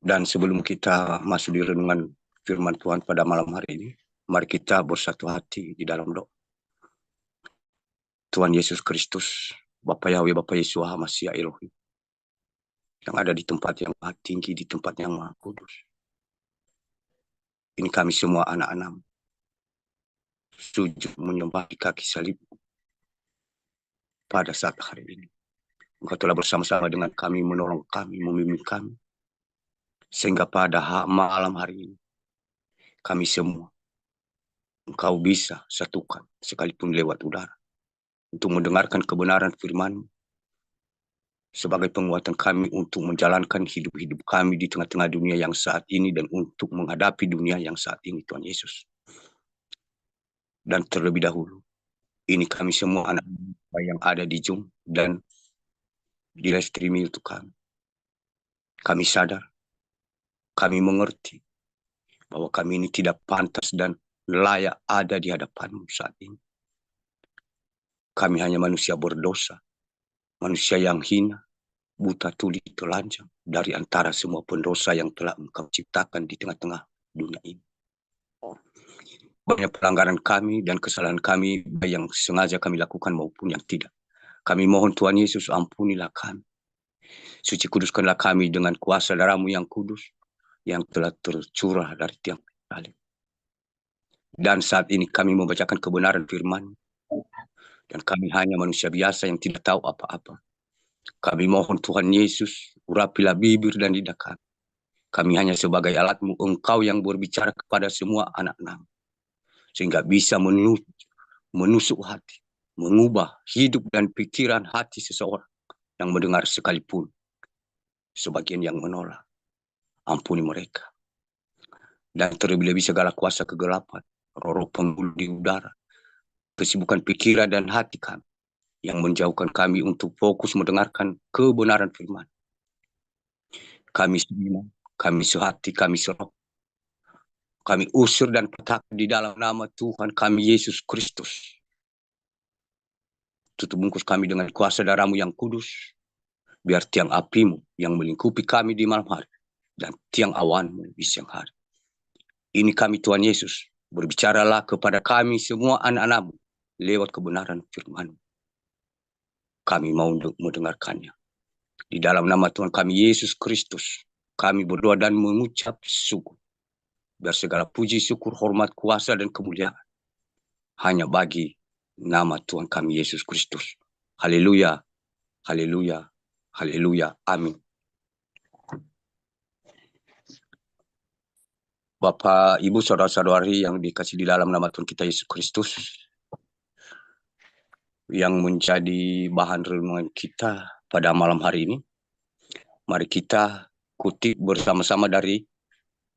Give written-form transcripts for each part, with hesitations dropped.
Dan sebelum kita masuk di renungan firman Tuhan pada malam hari ini, mari kita bersatu hati di dalam doa. Tuhan Yesus Kristus, Bapa Yahweh, Bapa Yeshua HaMashiach Elohim, yang ada di tempat yang maha tinggi, di tempat yang maha kudus. Ini kami semua anak-anak sujud menyembah di kaki salib pada saat hari ini. Engkau telah bersama-sama dengan kami, menolong kami, membimbing kami. Sehingga pada malam hari ini, kami semua, Engkau bisa satukan sekalipun lewat udara, untuk mendengarkan kebenaran firman sebagai penguatan kami untuk menjalankan hidup-hidup kami di tengah-tengah dunia yang saat ini dan untuk menghadapi dunia yang saat ini, Tuhan Yesus. Dan terlebih dahulu, ini kami semua anak yang ada di Zoom dan di live streaming untuk kami. Kami sadar, kami mengerti bahwa kami ini tidak pantas dan layak ada di hadapan-Mu saat ini. Kami hanya manusia berdosa, manusia yang hina, buta tuli telanjang dari antara semua pendosa yang telah Engkau ciptakan di tengah-tengah dunia ini. Banyak pelanggaran kami dan kesalahan kami yang sengaja kami lakukan maupun yang tidak. Kami mohon Tuhan Yesus, ampunilah kami. Suci kuduskanlah kami dengan kuasa darah-Mu yang kudus yang telah tercurah dari tiang salib. Dan saat ini kami membacakan kebenaran firman, dan kami hanya manusia biasa yang tidak tahu apa-apa. Kami mohon Tuhan Yesus, urapilah bibir dan lidah kami. Kami hanya sebagai alat-Mu, Engkau yang berbicara kepada semua anak-anak, sehingga bisa menusuk hati, mengubah hidup dan pikiran hati seseorang yang mendengar sekalipun. Sebagian yang menolak, ampuni mereka. Dan terlebih-lebih segala kuasa kegelapan, roh penggulu di udara, kesibukan pikiran dan hati kami, yang menjauhkan kami untuk fokus mendengarkan kebenaran firman. Kami semua, kami sehati, kami seroh, kami usir dan petaka di dalam nama Tuhan kami Yesus Kristus. Tutup bungkus kami dengan kuasa darah-Mu yang kudus, biar tiang api-Mu yang melingkupi kami di malam hari, dan tiang awan-Mu di siang hari. Ini kami Tuhan Yesus, berbicaralah kepada kami semua anak-anak-Mu lewat kebenaran firman-Mu. Kami mau mendengarkannya. Di dalam nama Tuhan kami Yesus Kristus, kami berdoa dan mengucap syukur. Biar segala puji, syukur, hormat, kuasa, dan kemuliaan hanya bagi nama Tuhan kami Yesus Kristus. Haleluya, haleluya, haleluya, amin. Bapak, Ibu, saudara-saudari yang dikasih di dalam nama Tuhan kita Yesus Kristus, yang menjadi bahan renungan kita pada malam hari ini, mari kita kutip bersama-sama dari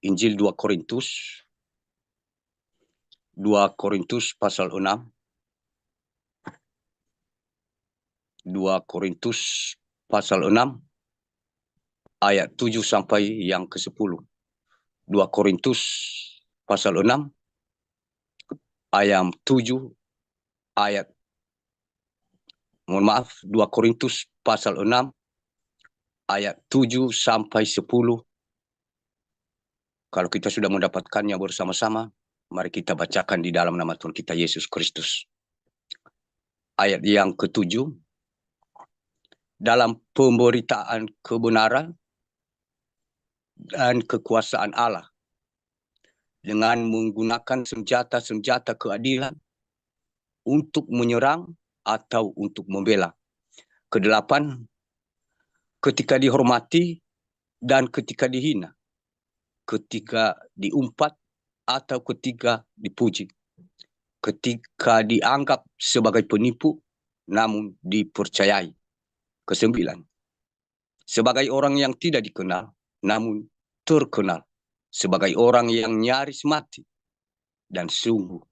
Injil 2 Korintus pasal 6. 2 Korintus pasal 6 ayat 7 sampai yang ke-10. 2 Korintus pasal 6 ayat 7 ayat 2 Korintus pasal 6 ayat 7 sampai 10. Kalau kita sudah mendapatkannya bersama-sama, mari kita bacakan di dalam nama Tuhan kita Yesus Kristus. Ayat yang ke-7, dalam pemberitaan kebenaran dan kekuasaan Allah, dengan menggunakan senjata-senjata keadilan untuk menyerang atau untuk membela. Kedelapan, ketika dihormati dan ketika dihina, ketika diumpat atau ketika dipuji, ketika dianggap sebagai penipu namun dipercayai. Kesembilan, sebagai orang yang tidak dikenal namun terkenal, sebagai orang yang nyaris mati, dan sungguh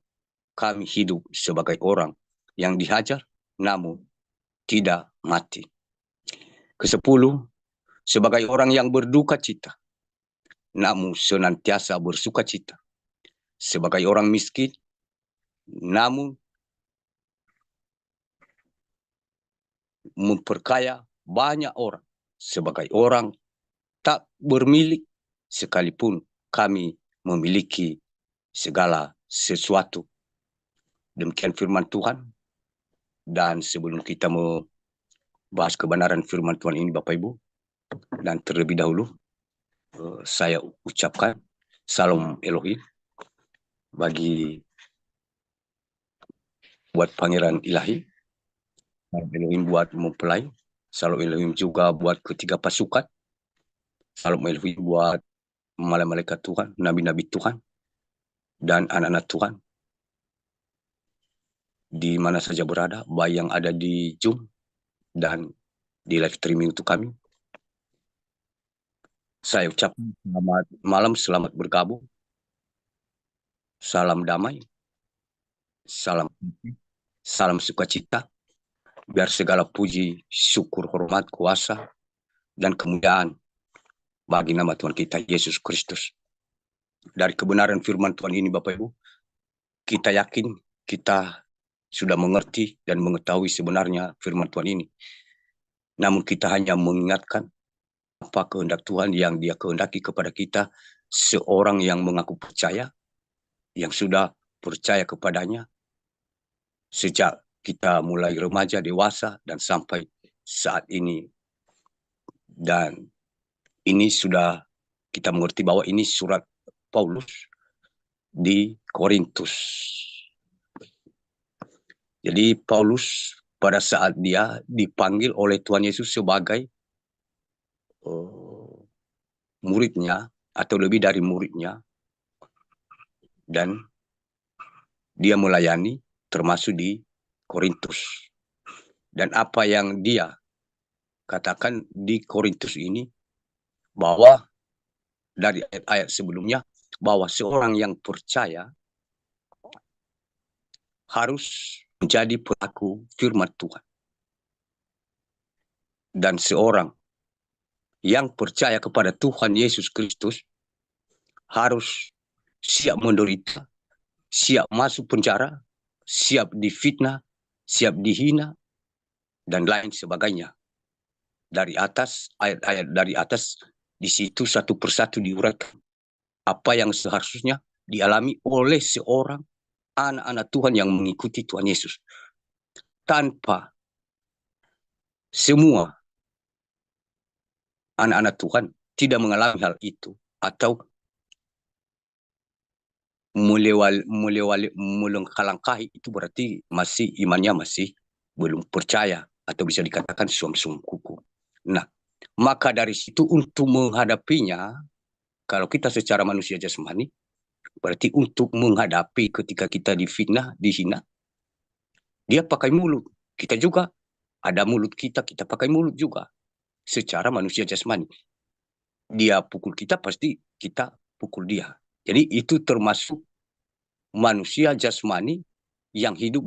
kami hidup sebagai orang yang dihajar namun tidak mati. Kesepuluh, sebagai orang yang berduka cita namun senantiasa bersuka cita, sebagai orang miskin namun memperkaya banyak orang, sebagai orang tak bermilik sekalipun kami memiliki segala sesuatu. Demikian firman Tuhan. Dan sebelum kita membahas kebenaran firman Tuhan ini, Bapak Ibu, dan terlebih dahulu saya ucapkan Salam Elohim bagi buat Pangeran Ilahi, Salam Elohim buat mempelai, Salam Elohim juga buat ketiga pasukan, Salam Elohim buat malaikat Tuhan, nabi-nabi Tuhan, dan anak-anak Tuhan di mana saja berada, baik yang ada di Zoom dan di live streaming untuk kami. Saya ucapkan selamat malam, selamat bergabung. Salam damai, salam sukacita. Biar segala puji, syukur, hormat, kuasa, dan kemuliaan bagi nama Tuhan kita, Yesus Kristus. Dari kebenaran firman Tuhan ini, Bapak Ibu, kita yakin kita sudah mengerti dan mengetahui sebenarnya firman Tuhan ini. Namun kita hanya mengingatkan apa kehendak Tuhan yang Dia kehendaki kepada kita, seorang yang mengaku percaya, yang sudah percaya kepadanya sejak kita mulai remaja, dewasa, dan sampai saat ini. Dan ini sudah kita mengerti bahwa ini surat Paulus di Korintus. Jadi Paulus pada saat dia dipanggil oleh Tuhan Yesus sebagai muridnya, atau lebih dari muridnya, dan dia melayani termasuk di Korintus. Dan apa yang dia katakan di Korintus ini, bahwa dari ayat-ayat sebelumnya, bahwa seorang yang percaya harus menjadi pelaku firman Tuhan. Dan seorang yang percaya kepada Tuhan Yesus Kristus harus siap menderita, siap masuk penjara, siap difitnah, siap dihina, dan lain sebagainya. Dari atas, ayat-ayat dari atas, di situ satu persatu diuraikan apa yang seharusnya dialami oleh seorang anak-anak Tuhan yang mengikuti Tuhan Yesus. Tanpa semua anak-anak Tuhan tidak mengalami hal itu, atau melangkahi, itu berarti masih imannya masih belum percaya, atau bisa dikatakan suam-suam kuku. Nah, maka dari situ untuk menghadapinya, kalau kita secara manusia jasmani, berarti untuk menghadapi ketika kita difitnah, dihina, dia pakai mulut. Kita juga ada mulut kita pakai mulut juga. Secara manusia jasmani. Dia pukul kita, pasti kita pukul dia. Jadi itu termasuk manusia jasmani yang hidup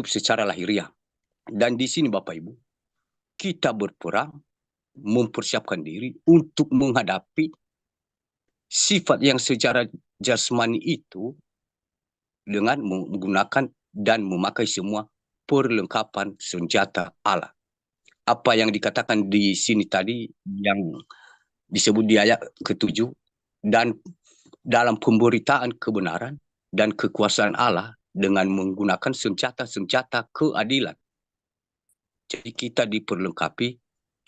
secara lahiriah. Dan di sini Bapak Ibu, kita berperang, mempersiapkan diri untuk menghadapi sifat yang secara jasmani itu dengan menggunakan dan memakai semua perlengkapan senjata Allah. Apa yang dikatakan di sini tadi, yang disebut di ayat ke-7, dan dalam pemberitaan kebenaran dan kekuasaan Allah dengan menggunakan senjata-senjata keadilan. Jadi kita diperlengkapi,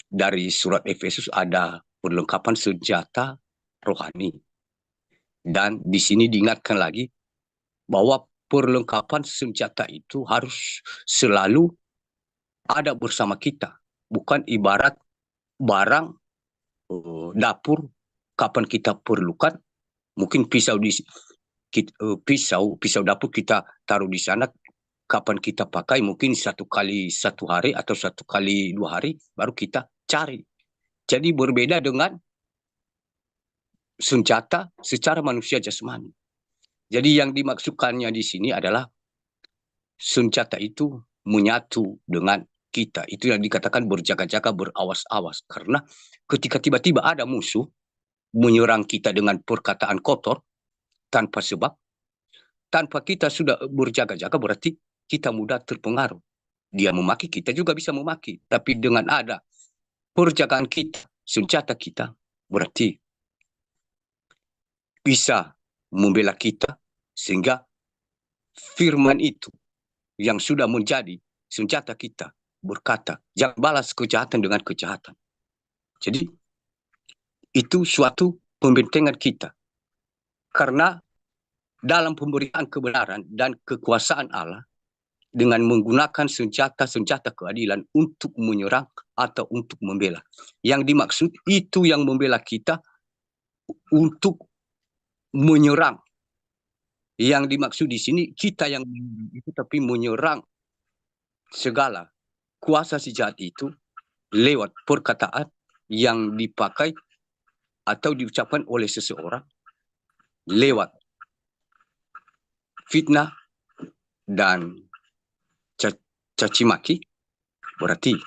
dari surat Efesus ada perlengkapan senjata rohani. Dan di sini diingatkan lagi bahwa perlengkapan senjata itu harus selalu ada bersama kita. Bukan ibarat barang dapur, kapan kita perlukan, mungkin pisau dapur kita taruh di sana, kapan kita pakai, mungkin 1 kali 1 hari atau 1 kali 2 hari baru kita cari. Jadi berbeda dengan senjata secara manusia jasmani. Jadi yang dimaksudkannya di sini adalah senjata itu menyatu dengan kita. Itu yang dikatakan berjaga-jaga, berawas-awas. Karena ketika tiba-tiba ada musuh menyerang kita dengan perkataan kotor, tanpa sebab, tanpa kita sudah berjaga-jaga, berarti kita mudah terpengaruh. Dia memaki, kita juga bisa memaki. Tapi dengan ada perjagaan kita, senjata kita, berarti bisa membela kita, sehingga firman itu yang sudah menjadi senjata kita berkata, jangan balas kejahatan dengan kejahatan. Jadi itu suatu pembentengan kita, karena dalam pemberitaan kebenaran dan kekuasaan Allah dengan menggunakan senjata-senjata keadilan untuk menyerang atau untuk membela. Yang dimaksud itu yang membela kita untuk menyerang. Yang dimaksud di sini kita yang itu, tapi menyerang segala kuasa si jahat itu lewat perkataan yang dipakai atau diucapkan oleh seseorang, lewat fitnah dan caci maki. Berarti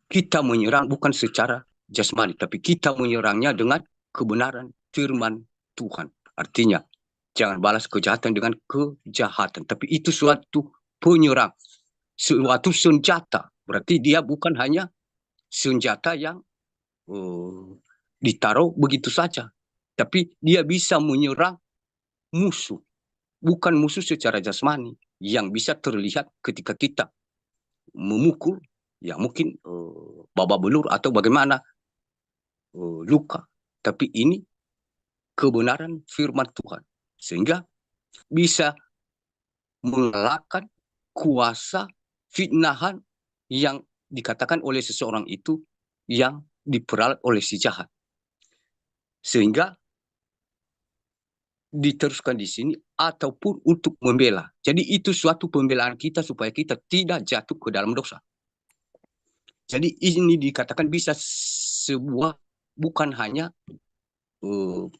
kita menyerang bukan secara jasmani, tapi kita menyerangnya dengan kebenaran firman Tuhan. Artinya, jangan balas kejahatan dengan kejahatan, tapi itu suatu penyerang, suatu senjata. Berarti dia bukan hanya senjata yang ditaruh begitu saja, tapi dia bisa menyerang musuh. Bukan musuh secara jasmani yang bisa terlihat ketika kita memukul, ya mungkin babak belur atau bagaimana, luka. Tapi ini kebenaran firman Tuhan, sehingga bisa mengalahkan kuasa fitnahan yang dikatakan oleh seseorang itu yang diperalat oleh si jahat. Sehingga diteruskan di sini, ataupun untuk membela. Jadi itu suatu pembelaan kita supaya kita tidak jatuh ke dalam dosa. Jadi ini dikatakan bisa sebuah, bukan hanya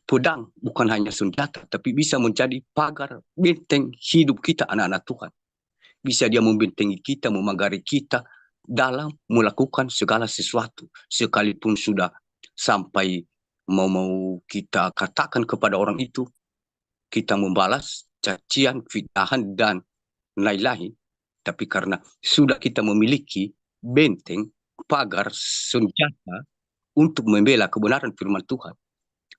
pedang, bukan hanya senjata, tapi bisa menjadi pagar benteng hidup kita anak-anak Tuhan. Bisa dia membentengi kita, memagari kita dalam melakukan segala sesuatu. Sekalipun sudah sampai mau kita katakan kepada orang itu, kita membalas cacian, fitnahan, dan lain-lain. Tapi karena sudah kita memiliki benteng, pagar, senjata untuk membela kebenaran firman Tuhan,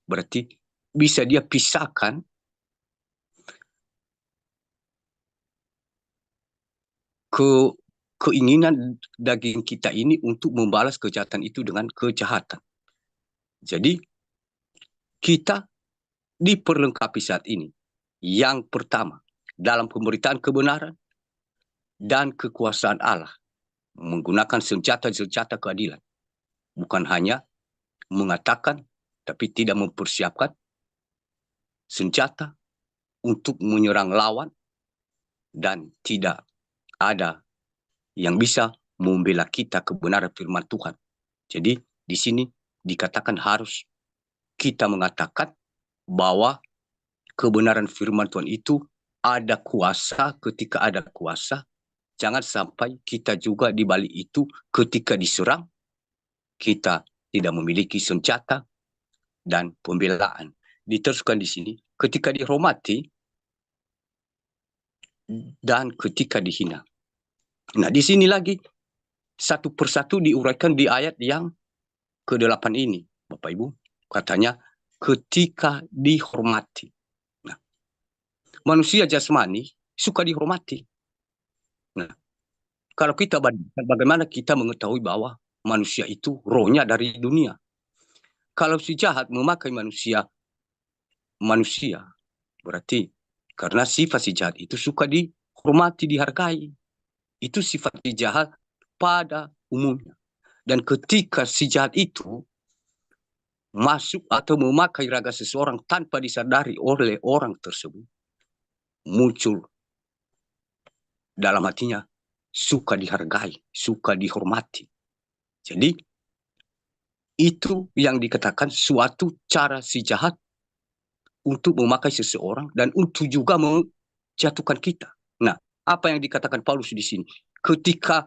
berarti bisa dia pisahkan keinginan daging kita ini untuk membalas kejahatan itu dengan kejahatan. Jadi kita diperlengkapi saat ini. Yang pertama, dalam pemberitaan kebenaran dan kekuasaan Allah, menggunakan senjata-senjata keadilan. Bukan hanya mengatakan, tapi tidak mempersiapkan senjata untuk menyerang lawan, dan tidak ada yang bisa membela kita kebenaran firman Tuhan. Jadi di sini dikatakan harus kita mengatakan bahwa kebenaran firman Tuhan itu ada kuasa. Ketika ada kuasa, jangan sampai kita juga di balik itu ketika diserang, kita tidak memiliki senjata dan pembelaan. Diteruskan di sini, ketika dihormati dan ketika dihina. Nah, di sini lagi satu persatu diuraikan di ayat yang ke-8 ini, Bapak Ibu. Katanya ketika dihormati. Nah, manusia jasmani suka dihormati. Nah, kalau kita bandingkan, bagaimana kita mengetahui bahwa manusia itu rohnya dari dunia? Kalau si jahat memakai manusia, berarti karena sifat si jahat itu suka dihormati, dihargai. Itu sifat si jahat pada umumnya. Dan ketika si jahat itu masuk atau memakai raga seseorang tanpa disadari oleh orang tersebut, muncul dalam hatinya suka dihargai, suka dihormati. Jadi itu yang dikatakan suatu cara si jahat untuk memakai seseorang dan untuk juga menjatuhkan kita. Nah, apa yang dikatakan Paulus di sini? Ketika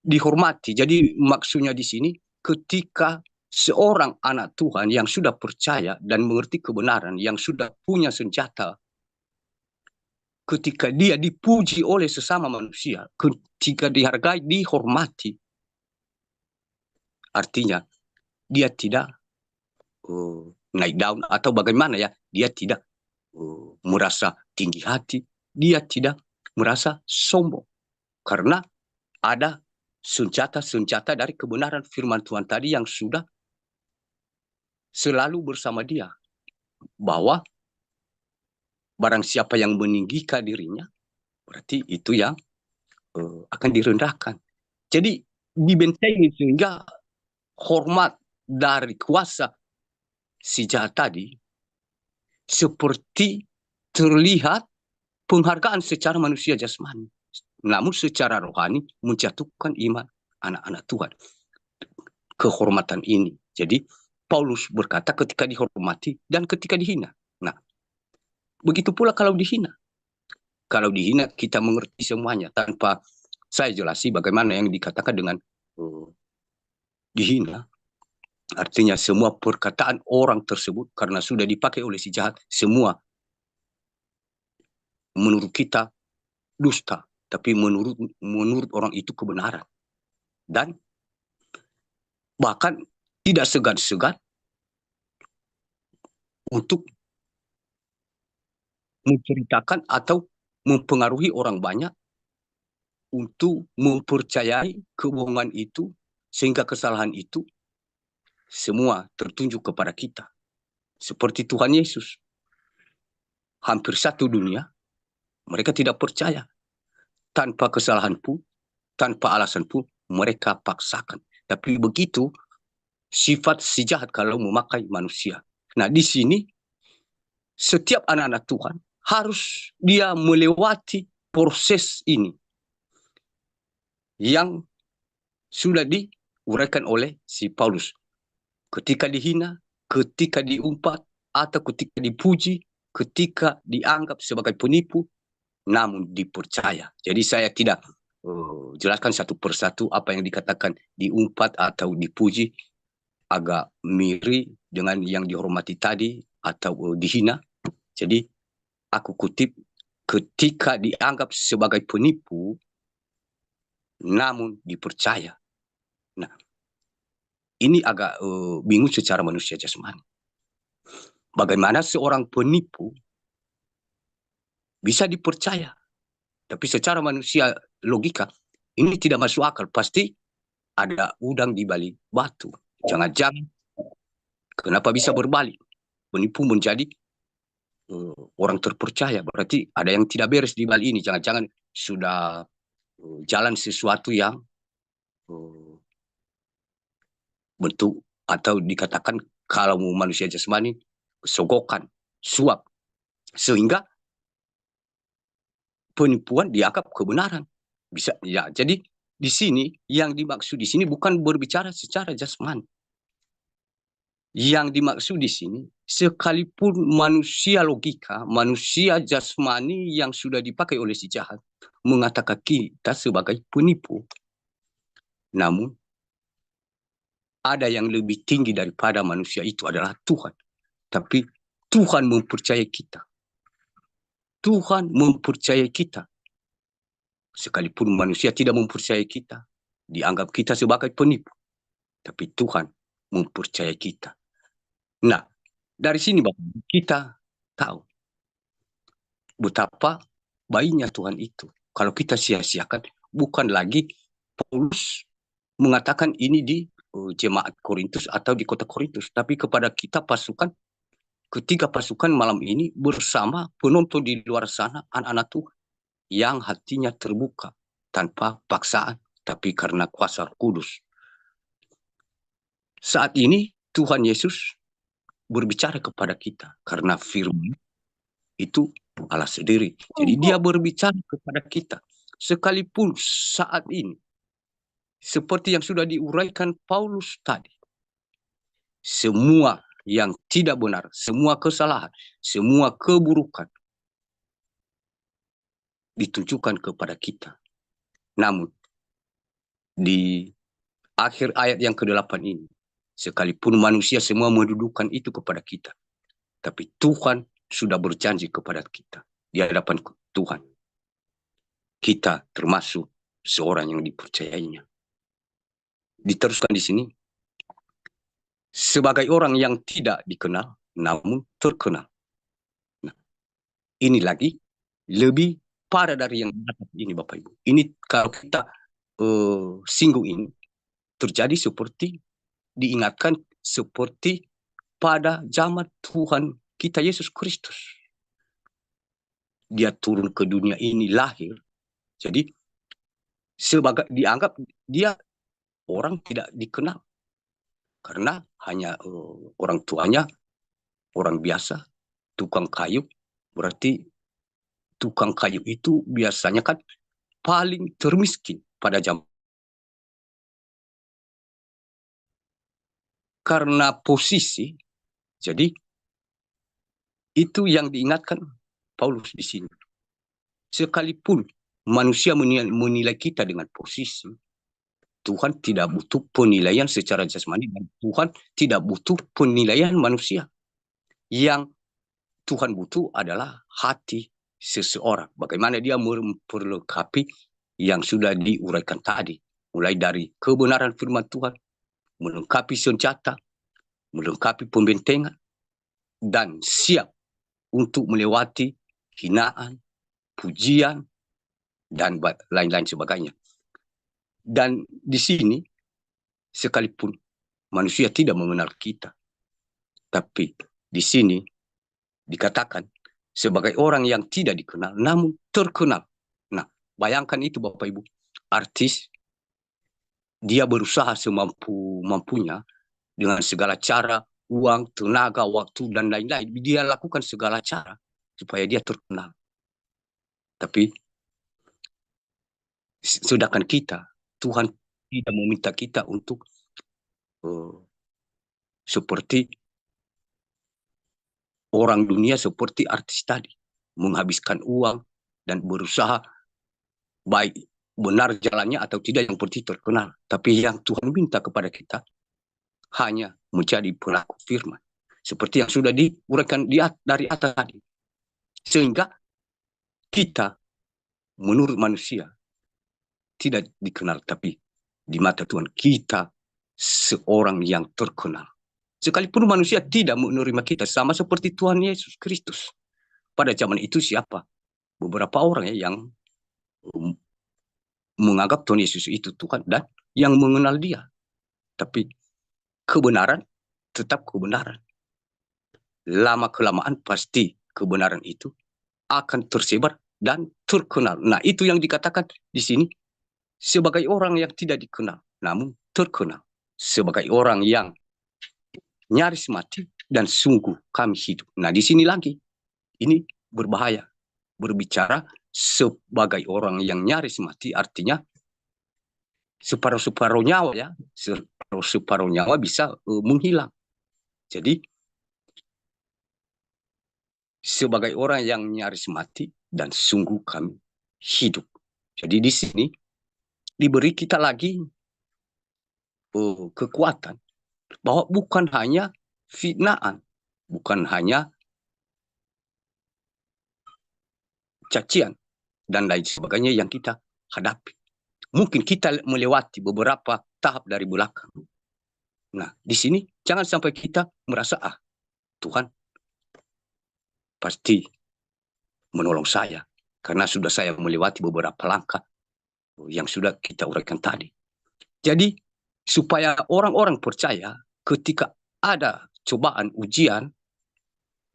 dihormati, jadi maksudnya di sini ketika seorang anak Tuhan yang sudah percaya dan mengerti kebenaran, yang sudah punya senjata, ketika dia dipuji oleh sesama manusia, ketika dihargai, dihormati, artinya dia tidak naik daun atau bagaimana ya, dia tidak merasa tinggi hati, dia tidak merasa sombong karena ada senjata-senjata dari kebenaran firman Tuhan tadi yang sudah selalu bersama dia, bahwa barang siapa yang meninggikan dirinya berarti itu yang akan direndahkan. Jadi dibentengi sehingga hormat dari kuasa si jahat tadi seperti terlihat penghargaan secara manusia jasmani, namun secara rohani menjatuhkan iman anak-anak Tuhan, kehormatan ini. Jadi Paulus berkata ketika dihormati dan ketika dihina. Nah, begitu pula kalau dihina. Kalau dihina kita mengerti semuanya tanpa saya jelasi bagaimana yang dikatakan dengan dihina. Artinya semua perkataan orang tersebut karena sudah dipakai oleh si jahat, semua menurut kita dusta, tapi menurut orang itu kebenaran. Dan bahkan tidak segan-segan untuk menceritakan atau mempengaruhi orang banyak untuk mempercayai kebohongan itu, sehingga kesalahan itu semua tertunjuk kepada kita. Seperti Tuhan Yesus. Hampir satu dunia, mereka tidak percaya. Tanpa kesalahan pun, tanpa alasan pun, mereka paksakan. Tapi begitu sifat si jahat kalau memakai manusia. Nah, di sini setiap anak-anak Tuhan harus dia melewati proses ini yang sudah diuraikan oleh si Paulus. Ketika dihina, ketika diumpat, atau ketika dipuji, ketika dianggap sebagai penipu, namun dipercaya. Jadi saya tidak jelaskan satu persatu apa yang dikatakan diumpat atau dipuji, agak mirip dengan yang dihormati tadi atau dihina. Jadi aku kutip, ketika dianggap sebagai penipu, namun dipercaya. Nah, ini agak bingung secara manusia jasmani. Bagaimana seorang penipu bisa dipercaya? Tapi secara manusia logika, ini tidak masuk akal. Pasti ada udang di balik batu. Jangan-jangan, kenapa bisa berbalik? Penipu menjadi orang terpercaya. Berarti ada yang tidak beres di balik ini. Jangan-jangan sudah jalan sesuatu yang bentuk atau dikatakan kalau manusia jasmani sogokan, suap, sehingga penipuan dianggap kebenaran. Bisa ya. Jadi di sini yang dimaksud di sini bukan berbicara secara jasmani. Yang dimaksud di sini sekalipun manusia logika, manusia jasmani yang sudah dipakai oleh si jahat mengatakan kita sebagai penipu. Namun ada yang lebih tinggi daripada manusia itu adalah Tuhan. Tapi Tuhan mempercayai kita. Tuhan mempercayai kita. Sekalipun manusia tidak mempercayai kita, dianggap kita sebagai penipu. Tapi Tuhan mempercayai kita. Nah, dari sini Bapak, kita tahu betapa baiknya Tuhan itu. Kalau kita sia-siakan, bukan lagi Paulus mengatakan ini di jemaat Korintus atau di kota Korintus, tapi kepada kita pasukan, ketiga pasukan malam ini bersama penonton di luar sana, anak-anak Tuhan yang hatinya terbuka tanpa paksaan, tapi karena kuasa kudus. Saat ini Tuhan Yesus berbicara kepada kita karena firman itu Allah sendiri. Jadi dia berbicara kepada kita. Sekalipun saat ini, seperti yang sudah diuraikan Paulus tadi, semua yang tidak benar, semua kesalahan, semua keburukan ditunjukkan kepada kita. Namun, di akhir ayat yang ke-8 ini, sekalipun manusia semua mendudukan itu kepada kita, tapi Tuhan sudah berjanji kepada kita di hadapan Tuhan. Kita termasuk seorang yang dipercayainya. Diteruskan di sini, sebagai orang yang tidak dikenal, namun terkenal. Nah, ini lagi lebih parah dari yang ini, Bapak Ibu. Ini kalau kita singgung ini, terjadi seperti diingatkan seperti pada zaman Tuhan kita Yesus Kristus. Dia turun ke dunia ini, lahir. Jadi sebagai dianggap dia orang tidak dikenal karena hanya orang tuanya orang biasa, tukang kayu. Berarti tukang kayu itu biasanya kan paling termiskin pada zaman. Karena posisi, jadi itu yang diingatkan Paulus di sini. Sekalipun manusia menilai kita dengan posisi, Tuhan tidak butuh penilaian secara jasmani dan Tuhan tidak butuh penilaian manusia. Yang Tuhan butuh adalah hati seseorang. Bagaimana dia memperlengkapi yang sudah diuraikan tadi. Mulai dari kebenaran firman Tuhan, melengkapi senjata, melengkapi pembentengan, dan siap untuk melewati hinaan, pujian, dan lain-lain sebagainya. Dan di sini, sekalipun manusia tidak mengenal kita, tapi di sini dikatakan sebagai orang yang tidak dikenal, namun terkenal. Nah, bayangkan itu Bapak Ibu, artis, dia berusaha semampu-mampunya dengan segala cara, uang, tenaga, waktu, dan lain-lain. Dia lakukan segala cara supaya dia terkenal. Tapi sedangkan kita, Tuhan tidak meminta kita untuk seperti orang dunia, seperti artis tadi, menghabiskan uang dan berusaha baik benar jalannya atau tidak yang penting terkenal. Tapi yang Tuhan minta kepada kita hanya menjadi pelaku firman. Seperti yang sudah diuraikan dari atas tadi. Sehingga kita menurut manusia tidak dikenal, tapi di mata Tuhan kita seorang yang terkenal. Sekalipun manusia tidak menerima kita, sama seperti Tuhan Yesus Kristus. Pada zaman itu siapa? Beberapa orang ya yang menganggap Tuhan Yesus itu Tuhan dan yang mengenal dia. Tapi kebenaran tetap kebenaran. Lama-kelamaan pasti kebenaran itu akan tersebar dan terkenal. Nah, itu yang dikatakan di sini sebagai orang yang tidak dikenal, namun terkenal. Sebagai orang yang nyaris mati dan sungguh kami hidup. Nah, di sini lagi ini berbahaya. Berbicara sebagai orang yang nyaris mati artinya separuh-separuh nyawa ya, separuh nyawa bisa menghilang. Jadi sebagai orang yang nyaris mati dan sungguh kami hidup. Jadi di sini diberi kita lagi kekuatan bahwa bukan hanya fitnaan, bukan hanya cacian dan lain sebagainya yang kita hadapi. Mungkin kita melewati beberapa tahap dari belakang. Nah, di sini jangan sampai kita merasa Tuhan pasti menolong saya karena sudah saya melewati beberapa langkah yang sudah kita uraikan tadi. Jadi supaya orang-orang percaya ketika ada cobaan, ujian,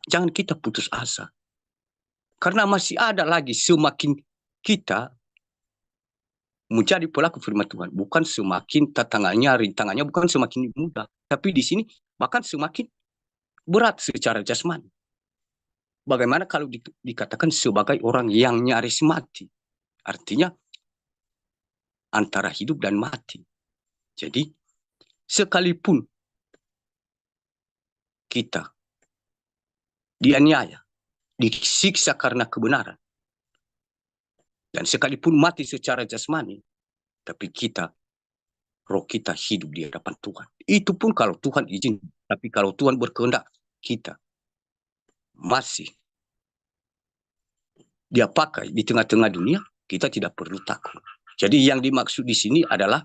jangan kita putus asa. Karena masih ada lagi semakin kita menjadi pelaku firman Tuhan, bukan semakin tantangannya, rintangannya bukan semakin mudah, tapi di sini bahkan semakin berat secara jasmani. Bagaimana kalau dikatakan sebagai orang yang nyaris mati? Artinya antara hidup dan mati. Jadi sekalipun kita dianiaya, disiksa karena kebenaran, dan sekalipun mati secara jasmani, tapi roh kita hidup di hadapan Tuhan. Itu pun kalau Tuhan izin, tapi kalau Tuhan berkehendak, kita masih dia pakai di tengah-tengah dunia, kita tidak perlu takut. Jadi yang dimaksud di sini adalah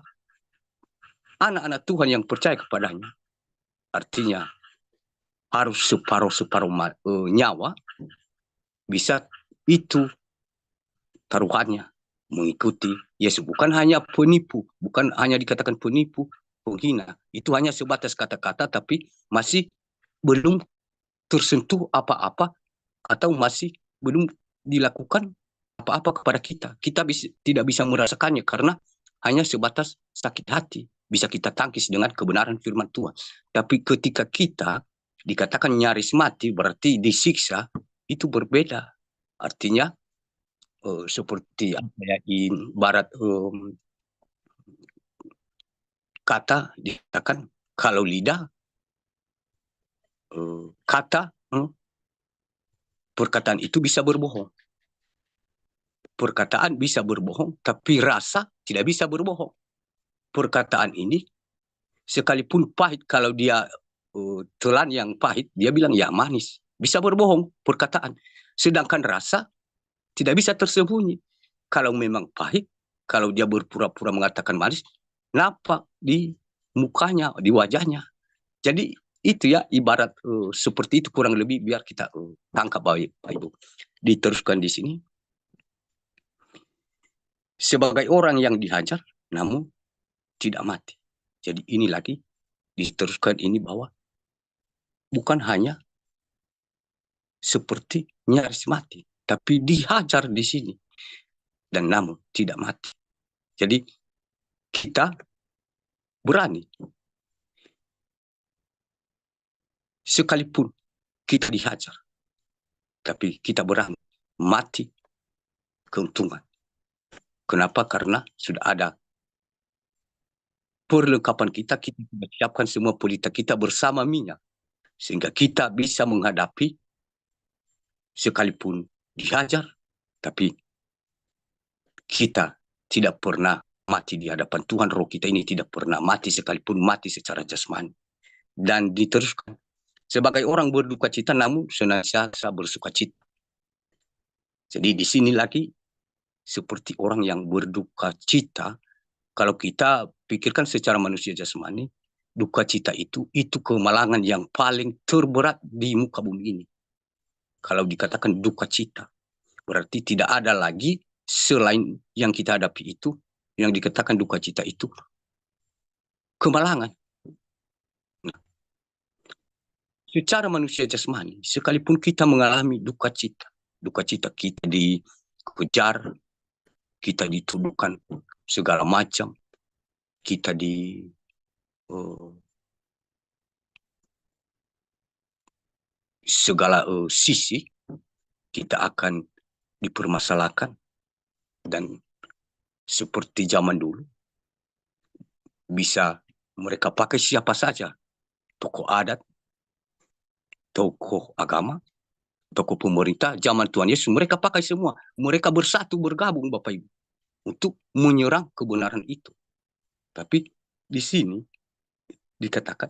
anak-anak Tuhan yang percaya kepadanya. Artinya harus separuh-separuh nyawa bisa itu taruhannya mengikuti Yesus. Bukan hanya penipu, bukan hanya dikatakan penipu, penghina. Itu hanya sebatas kata-kata tapi masih belum tersentuh apa-apa atau masih belum dilakukan apa-apa kepada kita. Kita tidak bisa merasakannya karena hanya sebatas sakit hati. Bisa kita tangkis dengan kebenaran firman Tuhan. Tapi ketika kita dikatakan nyaris mati, berarti disiksa, itu berbeda. Artinya, seperti apa ya, barat kata dikatakan kalau lidah kata perkataan itu bisa berbohong. Perkataan bisa berbohong, tapi rasa tidak bisa berbohong. Perkataan ini sekalipun pahit, kalau dia telan yang pahit, dia bilang ya manis. Bisa berbohong perkataan. Sedangkan rasa tidak bisa tersembunyi. Kalau memang pahit, kalau dia berpura-pura mengatakan manis, nampak di mukanya, di wajahnya. Jadi itu ya ibarat seperti itu kurang lebih, biar kita tangkap baik, Pak Ibu. Diteruskan di sini. Sebagai orang yang dihajar, namun tidak mati. Jadi ini lagi diteruskan ini bahwa bukan hanya seperti nyaris mati, tapi dihajar di sini dan namun tidak mati. Jadi kita berani sekalipun kita dihajar, tapi kita berani mati keuntungan. Kenapa? Karena sudah ada perlengkapan kita siapkan semua pelita kita bersama minyak, sehingga kita bisa menghadapi sekalipun dihajar, tapi kita tidak pernah mati di hadapan Tuhan. Roh kita ini tidak pernah mati sekalipun mati secara jasmani. Dan diteruskan, sebagai orang berduka cita namun senantiasa bersuka cita. Jadi di sini lagi seperti orang yang berduka cita. Kalau kita pikirkan secara manusia jasmani, duka cita itu kemalangan yang paling terberat di muka bumi ini. Kalau dikatakan duka cita, berarti tidak ada lagi selain yang kita hadapi itu, yang dikatakan duka cita itu kemalangan. Nah, secara manusia jasmani, sekalipun kita mengalami duka cita kita dikejar, kita dituduhkan segala macam, kita di segala sisi, kita akan dipermasalahkan. Dan seperti zaman dulu, bisa mereka pakai siapa saja, tokoh adat, tokoh agama, tokoh pemerintah. Zaman Tuhan Yesus mereka pakai semua, mereka bersatu bergabung Bapak Ibu untuk menyerang kebenaran itu. Tapi di sini dikatakan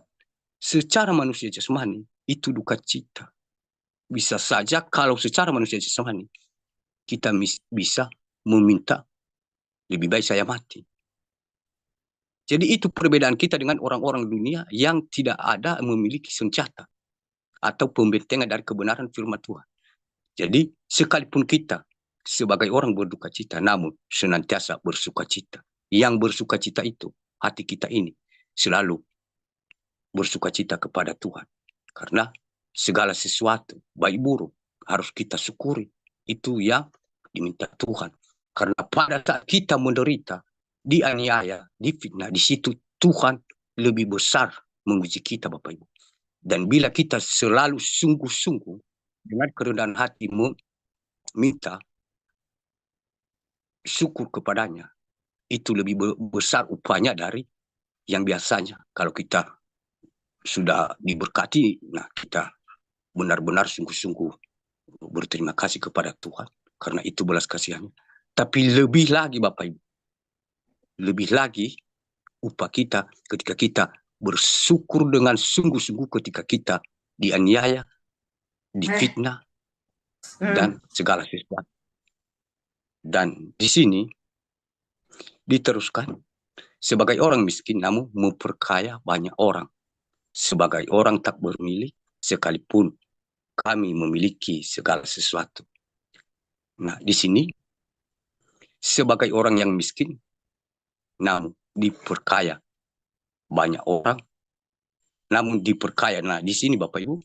secara manusia jasmani itu duka cita. Bisa saja kalau secara manusia jasmani kita bisa meminta lebih baik saya mati. Jadi itu perbedaan kita dengan orang-orang dunia yang tidak ada memiliki senjata atau pembentengan dari kebenaran firman Tuhan. Jadi sekalipun kita sebagai orang berduka cita, namun senantiasa bersuka cita. Yang bersuka cita itu, hati kita ini selalu bersuka cita kepada Tuhan. Karena segala sesuatu, baik buruk, harus kita syukuri. Itu yang diminta Tuhan. Karena pada saat kita menderita, dianiaya, difitnah, di situ Tuhan lebih besar menguji kita Bapak Ibu. Dan bila kita selalu sungguh-sungguh dengan kerendahan hati meminta syukur kepadanya, itu lebih besar upahnya dari yang biasanya. Kalau kita sudah diberkati, nah kita benar-benar sungguh-sungguh berterima kasih kepada Tuhan, karena itu belas kasihannya. Tapi lebih lagi Bapak Ibu, lebih lagi upah kita ketika kita bersyukur dengan sungguh-sungguh ketika kita dianiaya, difitnah, dan segala sesuatu. Dan di sini diteruskan, sebagai orang miskin namun memperkaya banyak orang. sebagai orang tak bermilik, sekalipun kami memiliki segala sesuatu. Nah, di sini sebagai orang yang miskin, namun diperkaya banyak orang, namun diperkaya. Nah, di sini Bapak Ibu,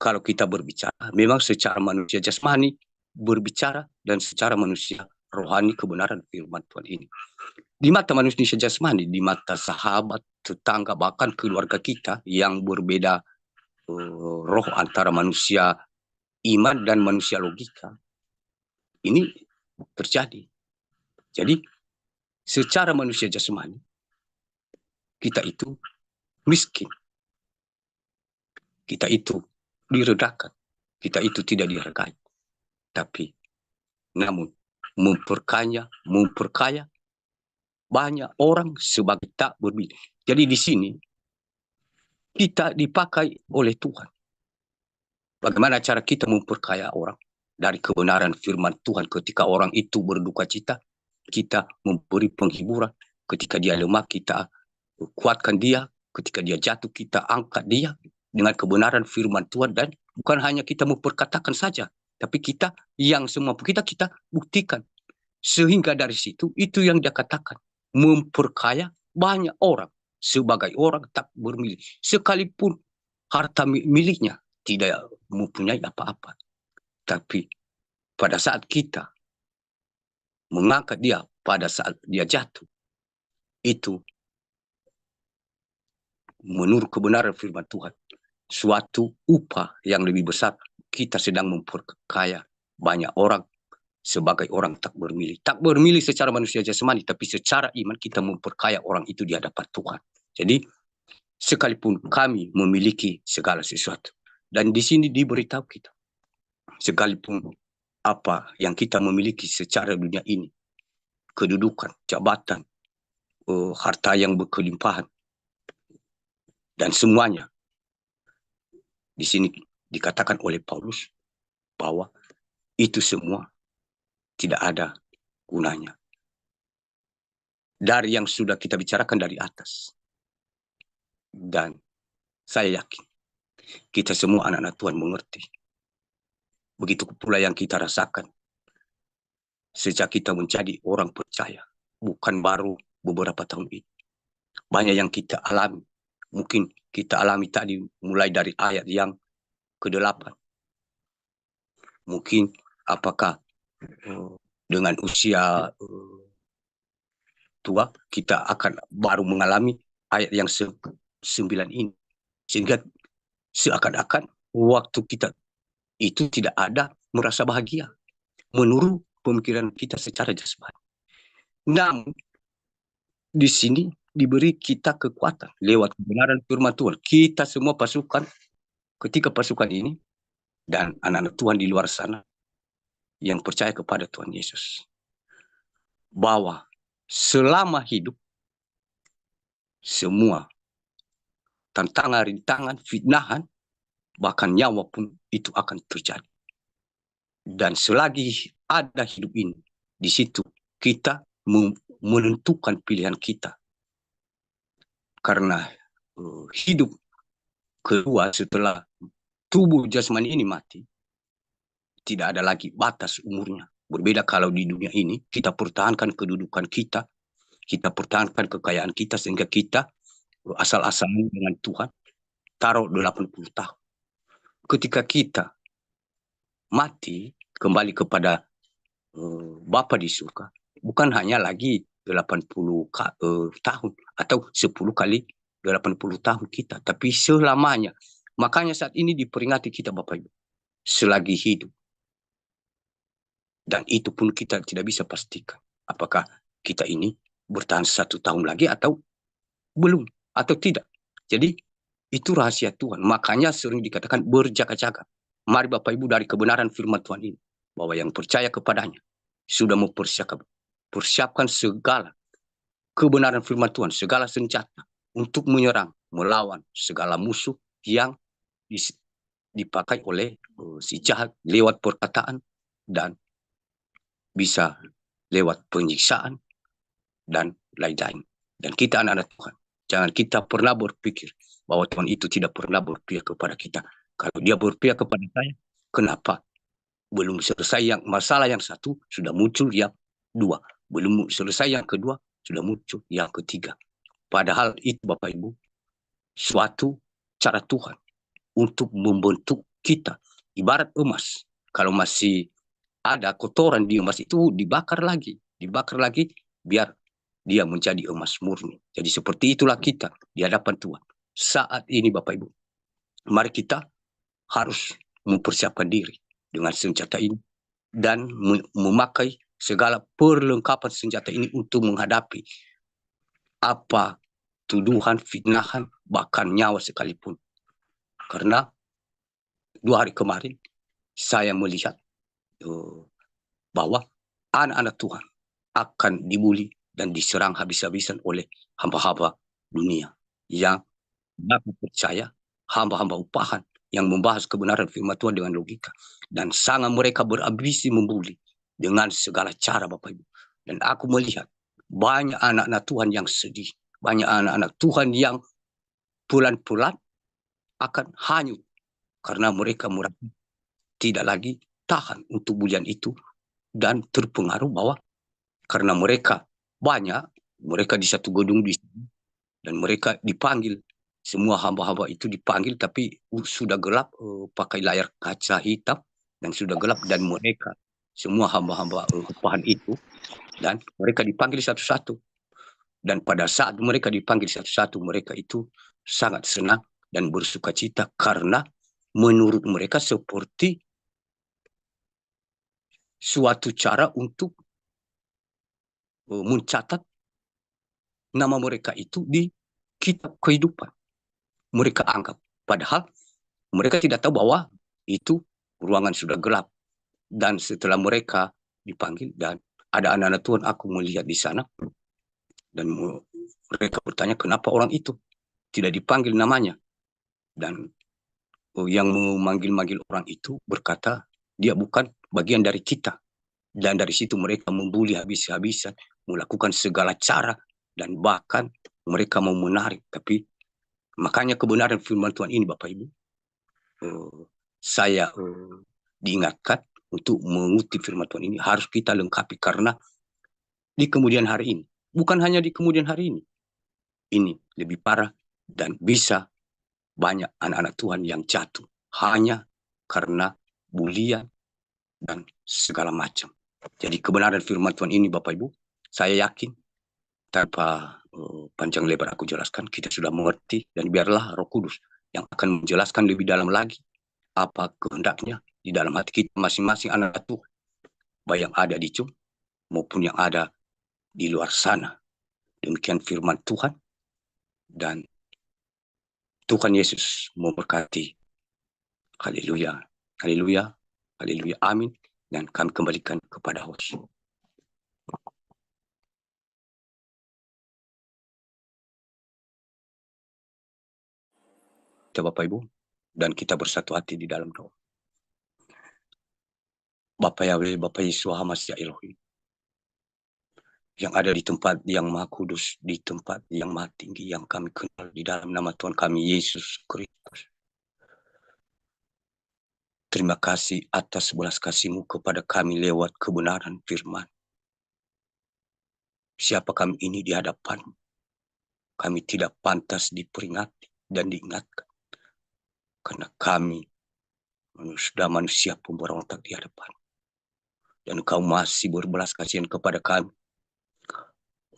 kalau kita berbicara, memang secara manusia jasmani berbicara dan secara manusia rohani kebenaran firman Tuhan ini. Di mata manusia jasmani, di mata sahabat, tetangga, bahkan keluarga kita yang berbeda roh antara manusia iman dan manusia logika, ini terjadi. Jadi, secara manusia jasmani, kita itu miskin. Kita itu diredakan. Kita itu tidak dihargai. Tapi, namun, memperkaya banyak orang sebagai tak bermilik. Jadi di sini, kita dipakai oleh Tuhan. Bagaimana cara kita memperkaya orang? Dari kebenaran firman Tuhan, ketika orang itu berduka cita, kita memberi penghiburan. Ketika dia lemah, kita kuatkan dia. Ketika dia jatuh, kita angkat dia dengan kebenaran firman Tuhan. Dan bukan hanya kita memperkatakan saja, tapi kita yang semua kita buktikan. Sehingga dari situ, itu yang dia katakan. Memperkaya banyak orang sebagai orang tak bermilik. Sekalipun harta miliknya tidak mempunyai apa-apa. Tapi pada saat kita mengangkat dia, pada saat dia jatuh, itu menurut kebenaran firman Tuhan, suatu upah yang lebih besar. Kita sedang memperkaya banyak orang sebagai orang tak bermilik. Tak bermilik secara manusia jasmani, tapi secara iman kita memperkaya orang itu di hadapan Tuhan. Jadi, sekalipun kami memiliki segala sesuatu. Dan di sini diberitahu kita, sekalipun apa yang kita memiliki secara dunia ini, kedudukan, jabatan, harta yang berkelimpahan, dan semuanya, di sini dikatakan oleh Paulus bahwa itu semua tidak ada gunanya. Dari yang sudah kita bicarakan dari atas. Dan saya yakin kita semua anak-anak Tuhan mengerti. Begitu pula yang kita rasakan sejak kita menjadi orang percaya. Bukan baru beberapa tahun ini. Banyak yang kita alami. Mungkin kita alami tadi mulai dari ayat yang ke-8. Mungkin apakah dengan usia tua kita akan baru mengalami ayat yang 9 ini. Sehingga seakan-akan waktu kita itu tidak ada merasa bahagia. Menurut pemikiran kita secara jasmani. Namun, di sini diberi kita kekuatan lewat kebenaran firman Tuhan. Kita semua pasukan, ketika pasukan ini, dan anak-anak Tuhan di luar sana, yang percaya kepada Tuhan Yesus. Bahwa selama hidup, semua tantangan, rintangan, fitnahan, bahkan nyawa pun itu akan terjadi. Dan selagi ada hidup ini, di situ kita menentukan pilihan kita. Karena hidup kedua setelah tubuh jasmani ini mati, tidak ada lagi batas umurnya. Berbeda kalau di dunia ini, kita pertahankan kedudukan kita pertahankan kekayaan kita, sehingga kita asal-asalan dengan Tuhan, taruh 80 tahun. Ketika kita mati, kembali kepada Bapa di surga, bukan hanya lagi 80 tahun atau 10 kali 80 tahun kita, tapi selamanya. Makanya saat ini diperingati kita Bapak Ibu, selagi hidup. Dan itu pun kita tidak bisa pastikan apakah kita ini bertahan 1 tahun lagi atau belum, atau tidak. Jadi itu rahasia Tuhan. Makanya sering dikatakan berjaga-jaga. Mari Bapak Ibu dari kebenaran firman Tuhan ini, bahwa yang percaya kepadanya sudah mempersiapkan segala kebenaran firman Tuhan, segala senjata untuk menyerang, melawan segala musuh yang dipakai oleh si jahat lewat perkataan dan bisa lewat penyiksaan dan lain-lain. Dan kita anak-anak Tuhan, jangan kita pernah berpikir bahwa Tuhan itu tidak pernah berpihak kepada kita. Kalau dia berpihak kepada saya, kenapa? Belum selesai yang masalah yang satu, sudah muncul yang dua. Belum selesai yang kedua, sudah muncul yang ketiga. Padahal itu Bapak Ibu, suatu cara Tuhan untuk membentuk kita. Ibarat emas, kalau masih ada kotoran di emas itu dibakar lagi biar dia menjadi emas murni. Jadi seperti itulah kita di hadapan Tuhan. Saat ini Bapak Ibu, mari kita harus mempersiapkan diri dengan senjata ini dan memakai segala perlengkapan senjata ini untuk menghadapi apa tuduhan, fitnahan, bahkan nyawa sekalipun. Karena 2 hari kemarin saya melihat bahwa anak-anak Tuhan akan dibuli dan diserang habis-habisan oleh hamba-hamba dunia yang dapat percaya, hamba-hamba upahan yang membahas kebenaran firman Tuhan dengan logika. Dan sangat mereka berambisi membuli dengan segala cara Bapak Ibu. Dan aku melihat banyak anak-anak Tuhan yang sedih, banyak anak-anak Tuhan yang pelan-pelan akan hanyut karena mereka merasa tidak lagi tahan untuk bulian itu dan terpengaruh bahwa karena mereka banyak, mereka di satu gedung di sini, dan mereka dipanggil, semua hamba-hamba itu dipanggil tapi sudah gelap, pakai layar kaca hitam dan sudah gelap, dan mereka semua hamba-hamba upahan itu, dan mereka dipanggil satu-satu. Dan pada saat mereka dipanggil satu-satu, mereka itu sangat senang dan bersuka cita karena menurut mereka seperti suatu cara untuk mencatat nama mereka itu di kitab kehidupan. Mereka anggap, padahal mereka tidak tahu bahwa itu ruangan sudah gelap. Dan setelah mereka dipanggil dan ada anak-anak Tuhan, aku melihat di sana, dan mereka bertanya kenapa orang itu tidak dipanggil namanya. Dan yang memanggil-manggil orang itu berkata dia bukan bagian dari kita. Dan dari situ mereka membuli habis-habisan, melakukan segala cara, dan bahkan mereka mau menarik. Tapi makanya kebenaran firman Tuhan ini Bapak Ibu, saya diingatkan untuk mengutip firman Tuhan ini harus kita lengkapi, karena di kemudian hari ini, bukan hanya di kemudian hari ini lebih parah, dan bisa banyak anak-anak Tuhan yang jatuh hanya karena bulian dan segala macam. Jadi kebenaran firman Tuhan ini Bapak Ibu, saya yakin tanpa panjang lebar aku jelaskan, kita sudah mengerti, dan biarlah Roh Kudus yang akan menjelaskan lebih dalam lagi apa kehendaknya di dalam hati kita masing-masing anak Tuhan, baik yang ada di Zoom maupun yang ada di luar sana. Demikian firman Tuhan, dan Tuhan Yesus memberkati. Haleluya, haleluya, haleluya, amin. Dan kami kembalikan kepada host. Kita Bapak Ibu, dan kita bersatu hati di dalam doa. Bapak Yahweh, Bapak Yesus, Hamasya Elohim, yang ada di tempat yang maha kudus, di tempat yang maha tinggi, yang kami kenal di dalam nama Tuhan kami Yesus Kristus. Terima kasih atas belas kasih-Mu kepada kami lewat kebenaran firman. Siapa kami ini di hadapan? Kami tidak pantas diperingati dan diingatkan, karena kami sudah manusia pemberontak di hadapan. Dan Engkau masih berbelas kasihan kepada kami.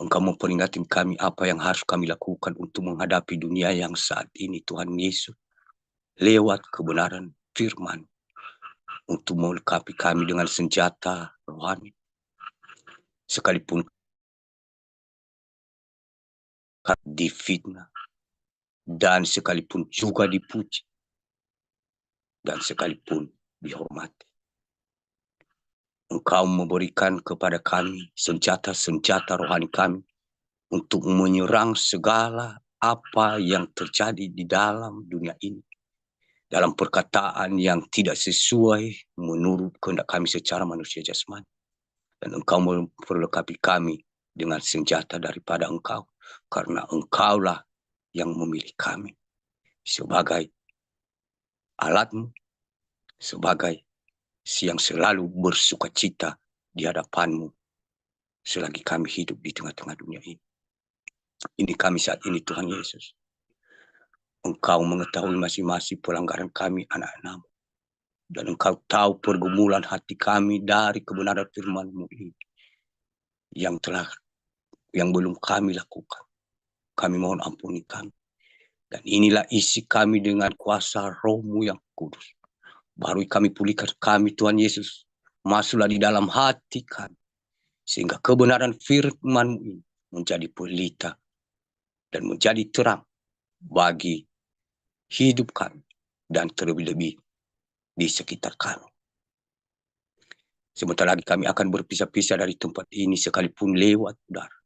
Engkau memperingatkan kami apa yang harus kami lakukan untuk menghadapi dunia yang saat ini, Tuhan Yesus, lewat kebenaran firman, untuk melengkapi kami dengan senjata rohani. Sekalipun difitnah, dan sekalipun juga dipuji, dan sekalipun dihormati, Engkau memberikan kepada kami senjata-senjata rohani kami untuk menyerang segala apa yang terjadi di dalam dunia ini, dalam perkataan yang tidak sesuai menurut kehendak kami secara manusia jasmani. Dan Engkau memperlengkapi kami dengan senjata daripada Engkau, karena Engkaulah yang memilih kami. sebagai alatmu, sebagai yang selalu bersukacita di hadapanmu selagi kami hidup di tengah-tengah dunia ini. Ini kami saat ini, Tuhan Yesus. Engkau mengetahui masing-masing pelanggaran kami, anak-anak-Mu. Dan Engkau tahu pergumulan hati kami dari kebenaran firman-Mu ini yang belum kami lakukan. Kami mohon ampuni kami. Dan inilah isi kami dengan kuasa Roh-Mu yang kudus. Baru kami pulihkan kami, Tuhan Yesus. Masuklah di dalam hati kami. Sehingga kebenaran firman-Mu ini menjadi pelita dan menjadi terang bagi hidup kami dan terlebih-lebih di sekitar kami. Sebentar lagi kami akan berpisah-pisah dari tempat ini sekalipun lewat udara.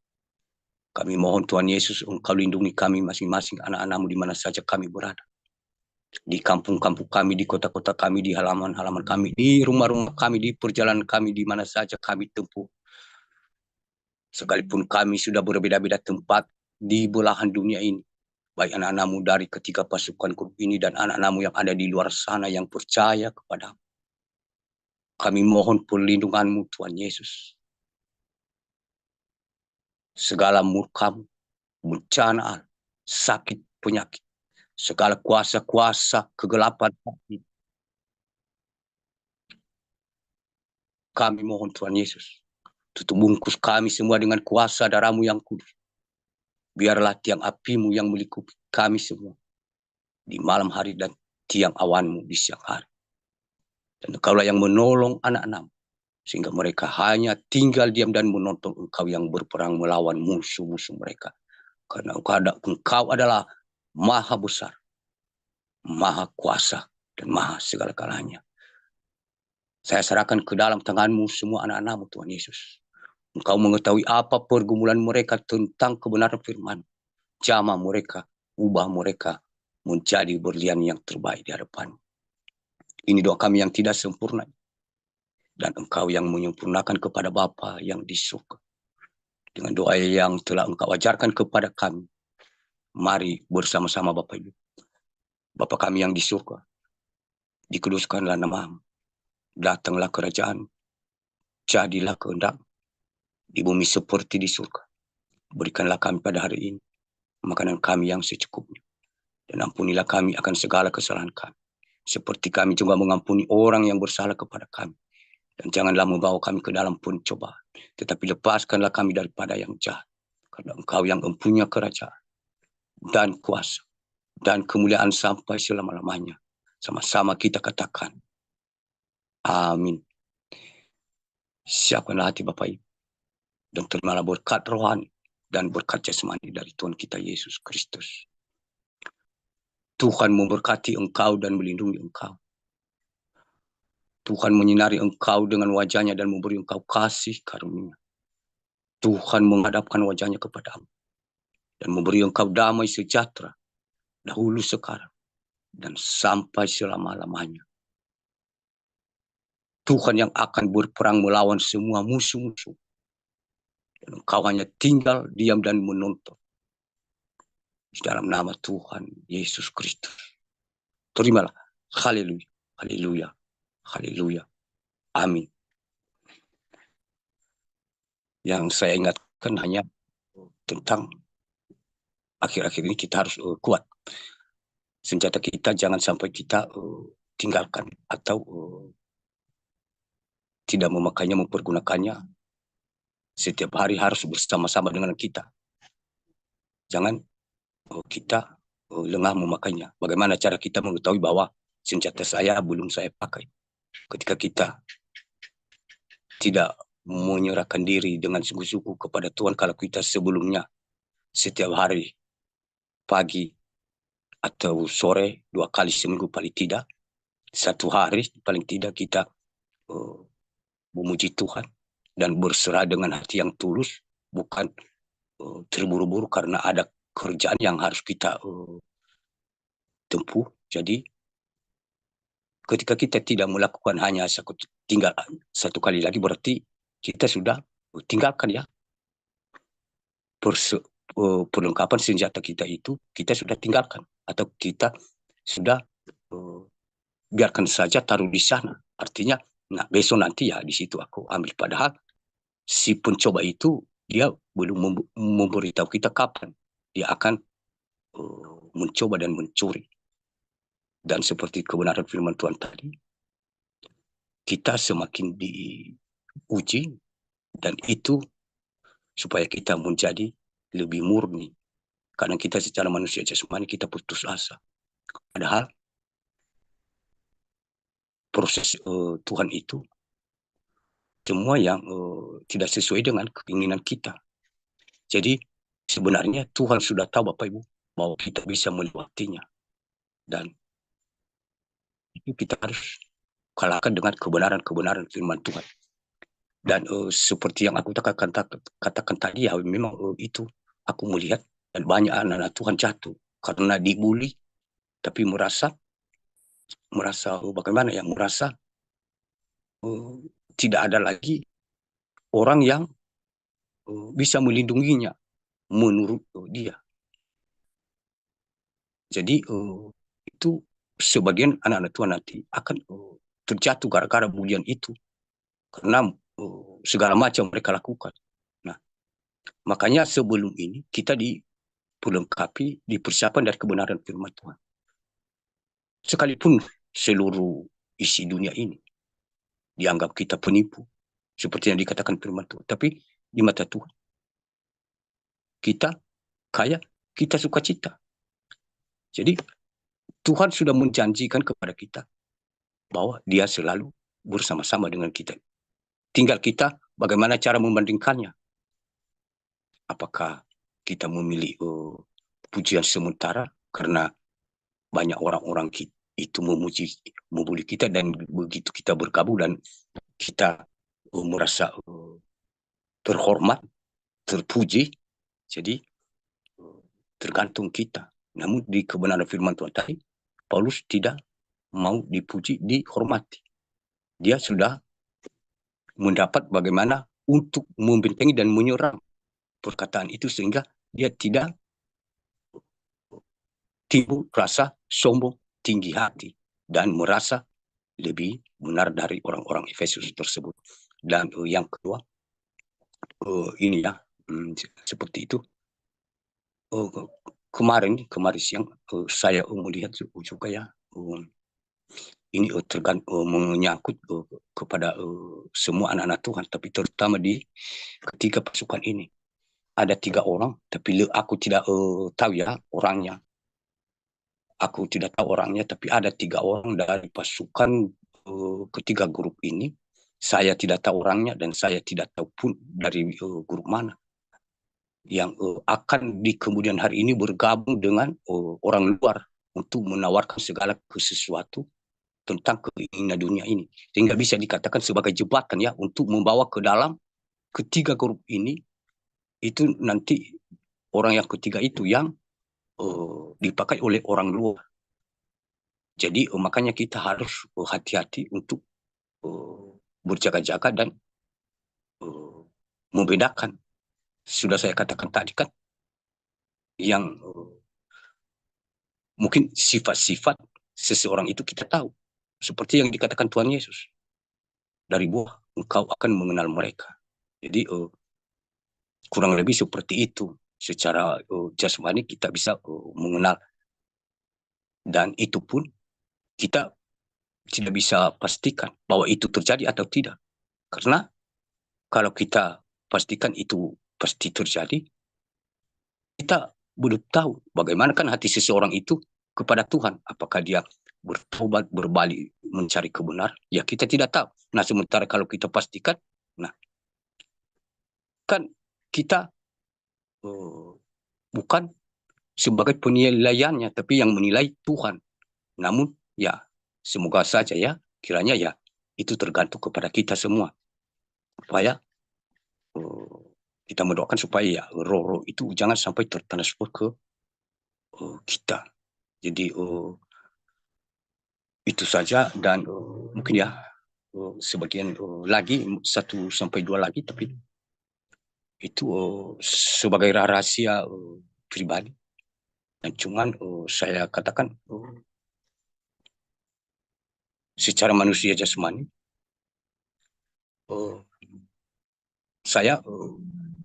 Kami mohon Tuhan Yesus, Engkau lindungi kami masing-masing anak-anak-Mu di mana saja kami berada. Di kampung-kampung kami, di kota-kota kami, di halaman-halaman kami, di rumah-rumah kami, di perjalanan kami, di mana saja kami tempuh. Sekalipun kami sudah berbeda-beda tempat di belahan dunia ini. Baik anak-anak-Mu dari ketiga pasukan grup ini dan anak-anak-Mu yang ada di luar sana yang percaya kepada-Mu. Kami mohon perlindungan-Mu, Tuhan Yesus. Segala murka-Mu, bencana, sakit, penyakit, segala kuasa-kuasa kegelapan, kami mohon Tuhan Yesus, tutup bungkus kami semua dengan kuasa darah-Mu yang kudus. Biarlah tiang api-Mu yang melingkupi kami semua di malam hari dan tiang awan-Mu di siang hari. Dan Engkaulah yang menolong anak-anak-Mu, sehingga mereka hanya tinggal diam dan menonton Engkau yang berperang melawan musuh-musuh mereka. Karena Engkau adalah maha besar, maha kuasa, dan maha segala-galanya. Saya serahkan ke dalam tangan-Mu semua anak-anak-Mu, Tuhan Yesus. Engkau mengetahui apa pergumulan mereka tentang kebenaran firman. Jamah mereka, ubah mereka menjadi berlian yang terbaik di hadapan. Ini doa kami yang tidak sempurna. Dan Engkau yang menyempurnakan kepada Bapa yang di surga. Dengan doa yang telah Engkau ajarkan kepada kami. Mari bersama-sama Bapak Ibu. Bapa kami yang di surga. Dikuduskanlah nama-Mu. Datanglah kerajaan. Jadilah kehendak di bumi seperti di surga. Berikanlah kami pada hari ini makanan kami yang secukupnya. Dan ampunilah kami akan segala kesalahan kami. Seperti kami juga mengampuni orang yang bersalah kepada kami. Dan janganlah membawa kami ke dalam pencobaan. Tetapi lepaskanlah kami daripada yang jahat. Karena Engkau yang mempunyai kerajaan dan kuasa dan kemuliaan sampai selama-lamanya. Sama-sama kita katakan. Amin. Siapkanlah hati Bapak Ibu. Dan terimalah berkat rohani dan berkat jasmani dari Tuhan kita Yesus Kristus. Tuhan memberkati engkau dan melindungi engkau. Tuhan menyinari engkau dengan wajahnya dan memberi engkau kasih karunia. Tuhan menghadapkan wajahnya kepadamu dan memberi engkau damai sejahtera dahulu, sekarang, dan sampai selama-lamanya. Tuhan yang akan berperang melawan semua musuh-musuh. Dan engkau hanya tinggal diam dan menonton. Di dalam nama Tuhan Yesus Kristus. Terimalah. Haleluya. Haleluya. Haleluya. Amin. Yang saya ingatkan hanya tentang akhir-akhir ini kita harus kuat. Senjata kita jangan sampai kita tinggalkan atau tidak memakainya, mempergunakannya. Setiap hari harus bersama-sama dengan kita. Jangan kita lengah memakainya. Bagaimana cara kita mengetahui bahwa senjata saya belum saya pakai? Ketika kita tidak menyerahkan diri dengan sungguh-sungguh kepada Tuhan, kalau kita sebelumnya setiap hari, pagi atau sore, 2 kali seminggu paling tidak, 1 hari paling tidak kita memuji Tuhan dan berserah dengan hati yang tulus, bukan terburu-buru karena ada kerjaan yang harus kita tempuh. Jadi ketika kita tidak melakukan hanya tinggal 1 kali lagi, berarti kita sudah tinggalkan ya. Perlengkapan senjata kita itu kita sudah tinggalkan. atau kita sudah biarkan saja taruh di sana. Artinya, nah besok nanti ya di situ aku ambil. Padahal si pencoba itu dia belum memberitahu kita kapan dia akan mencoba dan mencuri. Dan seperti kebenaran firman Tuhan tadi, kita semakin diuji, dan itu supaya kita menjadi lebih murni. Karena kita secara manusia jasmani kita putus asa. Padahal proses Tuhan itu semua yang tidak sesuai dengan keinginan kita. Jadi sebenarnya Tuhan sudah tahu Bapak Ibu bahwa kita bisa melewatinya. Dan itu kita harus kalahkan dengan kebenaran-kebenaran firman Tuhan. Dan seperti yang aku katakan tadi ya, memang itu aku melihat dan banyak anak-anak Tuhan jatuh karena dibully, tapi merasa bagaimana ya, merasa tidak ada lagi orang yang bisa melindunginya menurut dia. Jadi itu sebagian anak-anak Tuhan nanti akan terjatuh gara-gara bulian itu, karena segala macam mereka lakukan. Nah, makanya sebelum ini kita diperlengkapi, dipersiapkan dari kebenaran firman Tuhan. Sekalipun seluruh isi dunia ini dianggap kita penipu, seperti yang dikatakan firman Tuhan, tapi di mata Tuhan kita kaya, kita sukacita. Jadi Tuhan sudah menjanjikan kepada kita bahwa Dia selalu bersama-sama dengan kita. Tinggal kita bagaimana cara membandingkannya. Apakah kita memilih pujian sementara karena banyak orang-orang itu memuji kita, dan begitu kita bergabung dan kita merasa terhormat, terpuji. Jadi tergantung kita. Namun di kebenaran firman Tuhan tadi, Paulus tidak mau dipuji, dihormati. Dia sudah mendapat bagaimana untuk membentengi dan menyerang perkataan itu, sehingga dia tidak timbul rasa sombong, tinggi hati, dan merasa lebih benar dari orang-orang Efesus tersebut. Dan yang kedua, ini ya, seperti itu. Kemarin siang saya melihat juga ya, ini menyangkut kepada semua anak-anak Tuhan, tapi terutama di ketiga pasukan ini. Ada 3 orang, tapi aku tidak tahu ya orangnya. Aku tidak tahu orangnya, tapi ada 3 orang dari pasukan ketiga grup ini. Saya tidak tahu orangnya, dan saya tidak tahu pun dari grup mana yang akan di kemudian hari ini bergabung dengan orang luar untuk menawarkan segala sesuatu tentang keinginan dunia ini, sehingga bisa dikatakan sebagai jembatan ya untuk membawa ke dalam ketiga grup ini. Itu nanti orang yang ketiga itu yang dipakai oleh orang luar. Jadi makanya kita harus hati-hati untuk berjaga-jaga dan membedakan. Sudah saya katakan tadi kan, yang mungkin sifat-sifat seseorang itu kita tahu. Seperti yang dikatakan Tuhan Yesus, dari buah engkau akan mengenal mereka. Jadi kurang lebih seperti itu. Secara jasmani kita bisa mengenal, dan itu pun kita tidak bisa pastikan bahwa itu terjadi atau tidak. Karena kalau kita pastikan itu pasti terjadi, kita belum tahu bagaimana kan hati seseorang itu kepada Tuhan. Apakah dia bertobat, berbalik, mencari kebenaran? Ya kita tidak tahu. Nah sementara kalau kita pastikan, nah kan kita bukan sebagai penilaiannya, tapi yang menilai Tuhan. Namun ya semoga saja ya, kiranya ya itu tergantung kepada kita semua, supaya kita mendoakan supaya ya roh-roh itu jangan sampai tertransfer ke kita. Jadi itu saja, dan mungkin ya sebagian lagi 1 sampai 2 lagi, tapi itu sebagai rahasia pribadi. Dan cuman saya katakan secara manusia jasmani, uh, saya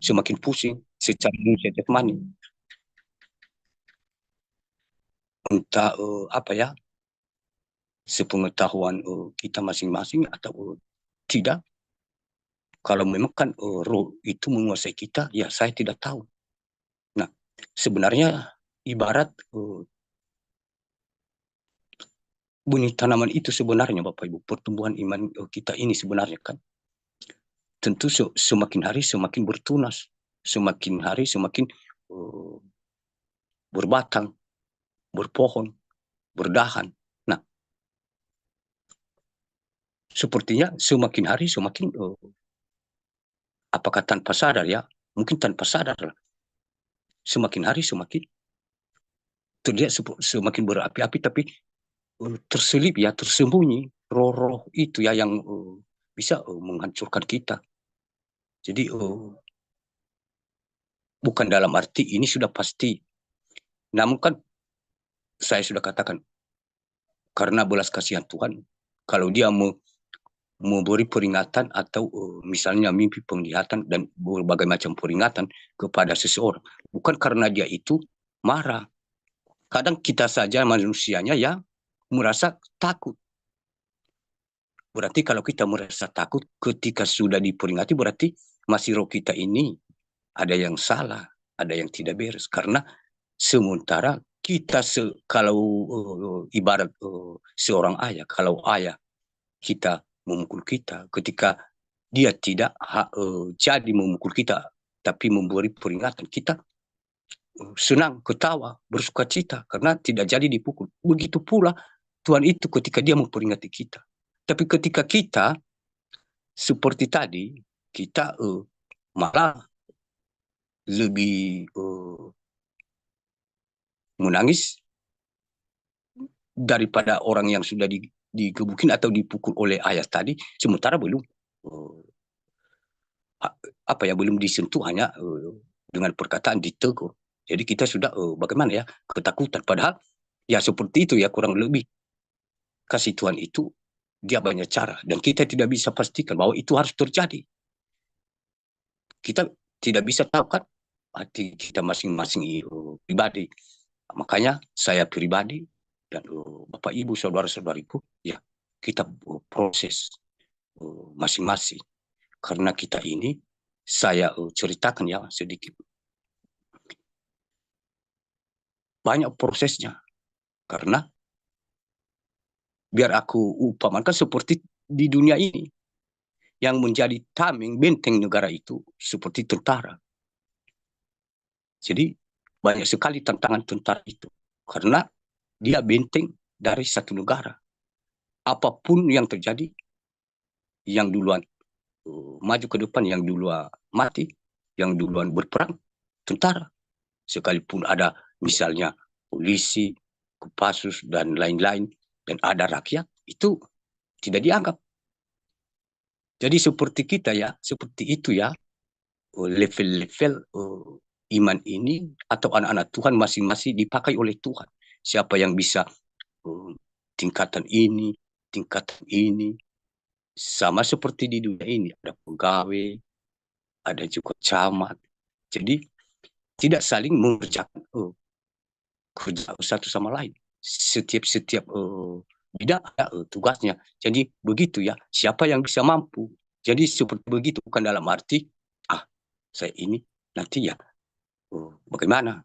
semakin pusing secara manusia jasmani. Entah apa ya, sepengetahuan kita masing-masing atau tidak. Kalau memang kan roh itu menguasai kita, ya saya tidak tahu. Nah, sebenarnya ibarat benih tanaman itu sebenarnya Bapak Ibu, pertumbuhan iman kita ini sebenarnya kan tentu semakin hari semakin bertunas, semakin hari semakin uh, berbatang, berpohon, berdahan. Nah, sepertinya semakin hari semakin apakah tanpa sadar ya, mungkin tanpa sadar lah, semakin hari semakin terlihat semakin berapi-api, tapi terselip ya, tersembunyi roh-roh itu ya yang bisa menghancurkan kita. Jadi bukan dalam arti ini sudah pasti, namun kan saya sudah katakan karena belas kasihan Tuhan, kalau dia memberi peringatan atau misalnya mimpi penglihatan dan berbagai macam peringatan kepada seseorang, bukan karena dia itu marah. Kadang kita saja manusianya yang merasa takut. Berarti kalau kita merasa takut ketika sudah diperingati, berarti masih roh kita ini ada yang salah, ada yang tidak beres. Karena sementara kita kalau ibarat seorang ayah, kalau ayah kita memukul kita, ketika dia tidak jadi memukul kita, tapi memberi peringatan, kita senang, ketawa, bersuka cita karena tidak jadi dipukul. Begitu pula Tuhan itu ketika dia memperingati kita. Tapi ketika kita seperti tadi, kita malah lebih menangis daripada orang yang sudah digebukin atau dipukul oleh ayah tadi, sementara belum apa ya, belum disentuh, hanya dengan perkataan ditegur. Jadi kita sudah bagaimana ya, ketakutan. Padahal ya seperti itu ya, kurang lebih kasih Tuhan itu dia banyak cara dan kita tidak bisa pastikan bahwa itu harus terjadi. Kita tidak bisa tahu kan hati kita masing-masing pribadi. Makanya saya pribadi dan Bapak Ibu saudara-saudariku, ya kita proses masing-masing. Karena kita ini, saya ceritakan ya sedikit, banyak prosesnya. Karena biar aku umpamakan seperti di dunia ini, yang menjadi tameng benteng negara itu seperti tentara. Jadi banyak sekali tantangan tentara itu. Karena dia benteng dari satu negara. Apapun yang terjadi, yang duluan maju ke depan, yang duluan mati, yang duluan berperang, tentara. Sekalipun ada misalnya polisi, Kopassus, dan lain-lain, dan ada rakyat, itu tidak dianggap. Jadi seperti kita ya, seperti itu ya, level-level iman ini atau anak-anak Tuhan masing-masing dipakai oleh Tuhan. Siapa yang bisa tingkatan ini, sama seperti di dunia ini, ada pegawai, ada juga camat. Jadi tidak saling mengerjakan kerja satu sama lain. Setiap bidang ada tugasnya. Jadi begitu ya, siapa yang bisa mampu. Jadi seperti begitu, bukan dalam arti saya ini nanti ya bagaimana.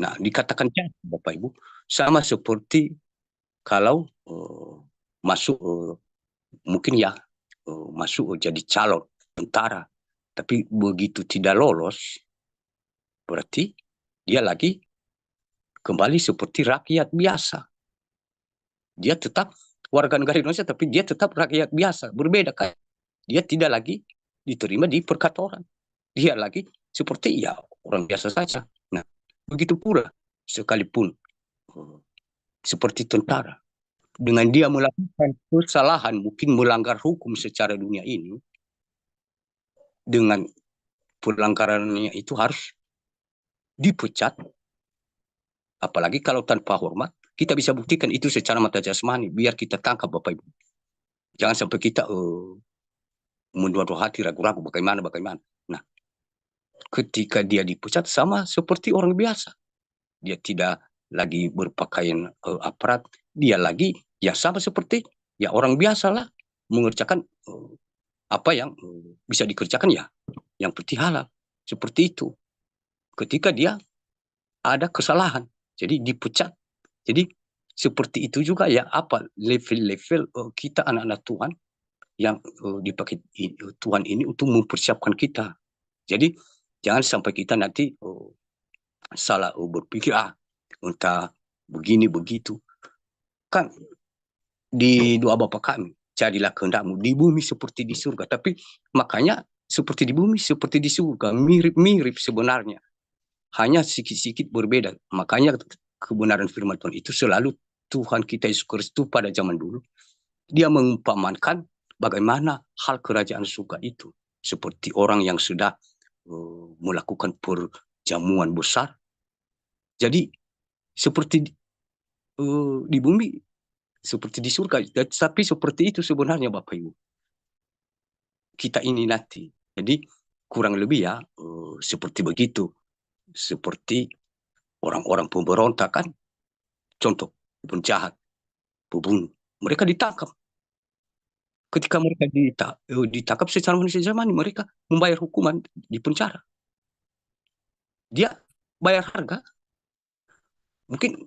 Nah, dikatakan Bapak Ibu sama seperti kalau masuk mungkin ya masuk jadi calon tentara, tapi begitu tidak lolos, berarti dia lagi kembali seperti rakyat biasa. Dia tetap warga negara Indonesia, tapi dia tetap rakyat biasa. Berbeda kan? Dia tidak lagi diterima di perkantoran. Dia lagi seperti ya orang biasa saja. Nah, begitu pula sekalipun seperti tentara. Dengan dia melakukan kesalahan, mungkin melanggar hukum secara dunia ini, dengan pelanggarannya itu harus dipecat, Apalagi kalau tanpa hormat, kita bisa buktikan itu secara mata jasmani, biar kita tangkap Bapak Ibu. Jangan sampai kita mendua-dua hati, ragu-ragu bagaimana. Nah, ketika dia dipecat sama seperti orang biasa. Dia tidak lagi berpakaian aparat, dia lagi ya sama seperti ya orang biasa lah, mengerjakan apa yang bisa dikerjakan ya, yang penting halal. Seperti itu. Ketika dia ada kesalahan, jadi dipecat. Jadi seperti itu juga ya, apa level-level kita anak-anak Tuhan yang dipakai Tuhan ini untuk mempersiapkan kita. Jadi jangan sampai kita nanti salah berpikir entah begini begitu. Kan di doa Bapa kami, jadilah kehendakmu di bumi seperti di surga. Tapi makanya seperti di bumi seperti di surga, mirip-mirip sebenarnya. Hanya sedikit-sedikit berbeda. Makanya kebenaran firman Tuhan itu selalu Tuhan kita Yesus Kristus pada zaman dulu, dia mengumpamakan bagaimana hal kerajaan surga itu. Seperti orang yang sudah melakukan perjamuan besar. Jadi seperti di bumi, seperti di surga. Tapi seperti itu sebenarnya Bapak Ibu. Kita ini nanti. Jadi kurang lebih ya seperti begitu. Seperti orang-orang pemberontak kan. Contoh, penjahat, pembunuh. Mereka ditangkap. Ketika mereka ditangkap secara manusia zaman, mereka membayar hukuman di penjara. Dia bayar harga. Mungkin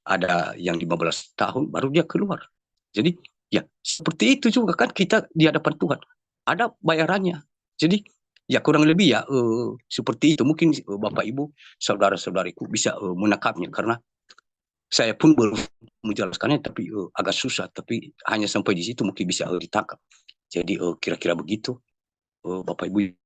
ada yang 15 tahun baru dia keluar. Jadi ya seperti itu juga kan kita di hadapan Tuhan. Ada bayarannya. Jadi ya kurang lebih ya seperti itu. Mungkin Bapak Ibu, saudara-saudariku bisa menangkapnya. Karena saya pun belum menjelaskannya, tapi agak susah. Tapi hanya sampai di situ mungkin bisa ditangkap. Jadi kira-kira begitu Bapak Ibu.